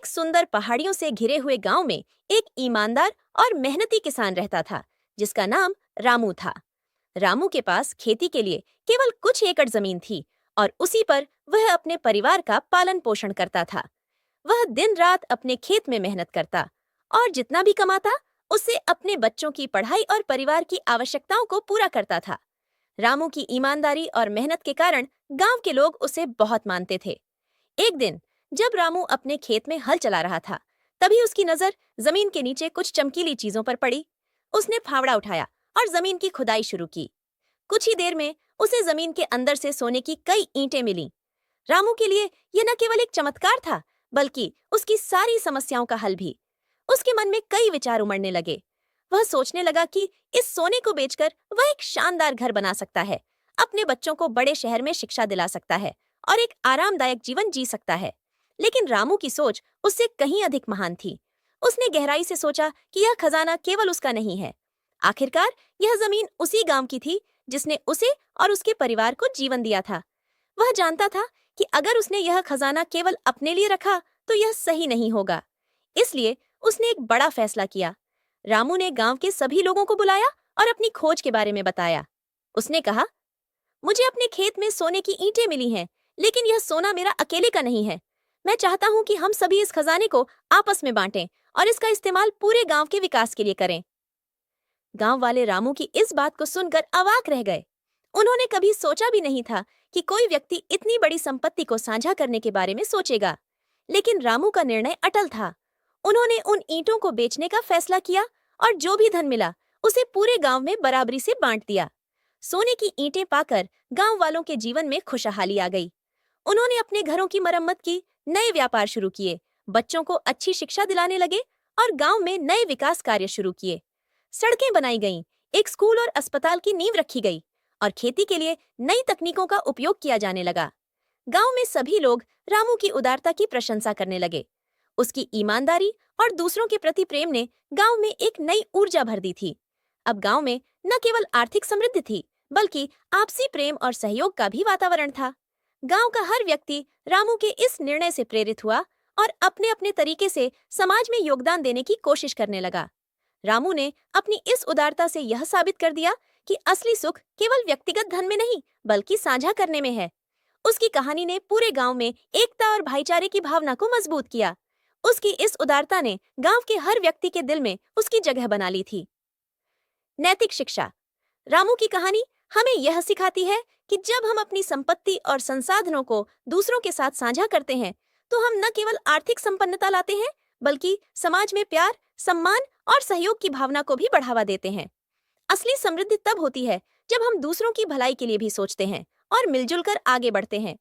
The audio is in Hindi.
एक सुंदर पहाड़ियों से घिरे हुए गांव में एक ईमानदार और मेहनती किसान रहता था, जिसका नाम रामू था। रामू के पास खेती के लिए केवल कुछ एकड़ जमीन थी और उसी पर वह अपने परिवार का पालन पोषण करता था। वह दिन रात अपने खेत में मेहनत करता और जितना भी कमाता उससे अपने बच्चों की पढ़ाई और परिवार की आवश्यकताओं को पूरा करता था। रामू की ईमानदारी और मेहनत के कारण गांव के लोग उसे बहुत मानते थे। एक दिन जब रामू अपने खेत में हल चला रहा था, तभी उसकी नजर जमीन के नीचे कुछ चमकीली चीजों पर पड़ी। उसने फावड़ा उठाया और जमीन की खुदाई शुरू की। कुछ ही देर में उसे जमीन के अंदर से सोने की कई ईंटें मिलीं। रामू के लिए यह न केवल एक चमत्कार था, बल्कि उसकी सारी समस्याओं का हल भी। उसके मन में कई विचार उमड़ने लगे। वह सोचने लगा कि इस सोने को बेचकर वह एक शानदार घर बना सकता है, अपने बच्चों को बड़े शहर में शिक्षा दिला सकता है और एक आरामदायक जीवन जी सकता है। लेकिन रामू की सोच उससे कहीं अधिक महान थी। उसने गहराई से सोचा कि यह खजाना केवल उसका नहीं है। आखिरकार यह जमीन उसी गांव की थी जिसने उसे और उसके परिवार को जीवन दिया था। वह जानता था कि अगर उसने यह खजाना केवल अपने लिए रखा तो यह सही नहीं होगा। इसलिए उसने एक बड़ा फैसला किया। रामू ने गांव के सभी लोगों को बुलाया और अपनी खोज के बारे में बताया। उसने कहा, मुझे अपने खेत में सोने की ईंटें मिली हैं, लेकिन यह सोना मेरा अकेले का नहीं है। मैं चाहता हूं कि हम सभी इस खजाने को आपस में बांटें और इसका इस्तेमाल पूरे गांव के विकास के लिए करें। गांव वाले रामू की इस बात को सुनकर अवाक रह गए। उन्होंने कभी सोचा भी नहीं था कि कोई व्यक्ति इतनी बड़ी संपत्ति को साझा करने के बारे में सोचेगा। लेकिन रामू का निर्णय अटल था। उन्होंने उन ईंटों को बेचने का फैसला किया और जो भी धन मिला उसे पूरे गांव में बराबरी से बांट दिया। सोने की ईंटें पाकर गांव वालों के जीवन में खुशहाली आ गई। उन्होंने अपने घरों की मरम्मत की, नए व्यापार शुरू किए, बच्चों को अच्छी शिक्षा दिलाने लगे और गांव में नए विकास कार्य शुरू किए। सड़कें बनाई गईं, एक स्कूल और अस्पताल की नींव रखी गई और खेती के लिए नई तकनीकों का उपयोग किया जाने लगा। गांव में सभी लोग रामू की उदारता की प्रशंसा करने लगे। उसकी ईमानदारी और दूसरों के प्रति प्रेम ने गांव में एक नई ऊर्जा भर दी थी। अब गांव में न केवल आर्थिक समृद्धि थी, बल्कि आपसी प्रेम और सहयोग का भी वातावरण था। गांव का हर व्यक्ति रामू के इस निर्णय से प्रेरित हुआ और अपने अपने तरीके से समाज में योगदान देने की कोशिश करने लगा। रामू ने अपनी इस उदारता से यह साबित कर दिया कि असली सुख केवल व्यक्तिगत धन में नहीं, बल्कि साझा करने में है। उसकी कहानी ने पूरे गांव में एकता और भाईचारे की भावना को मजबूत किया। उसकी इस उदारता ने गांव के हर व्यक्ति के दिल में उसकी जगह बना ली थी। नैतिक शिक्षा। रामू की कहानी हमें यह सिखाती है कि जब हम अपनी संपत्ति और संसाधनों को दूसरों के साथ साझा करते हैं, तो हम न केवल आर्थिक संपन्नता लाते हैं, बल्कि समाज में प्यार, सम्मान और सहयोग की भावना को भी बढ़ावा देते हैं। असली समृद्धि तब होती है जब हम दूसरों की भलाई के लिए भी सोचते हैं और मिलजुल कर आगे बढ़ते हैं।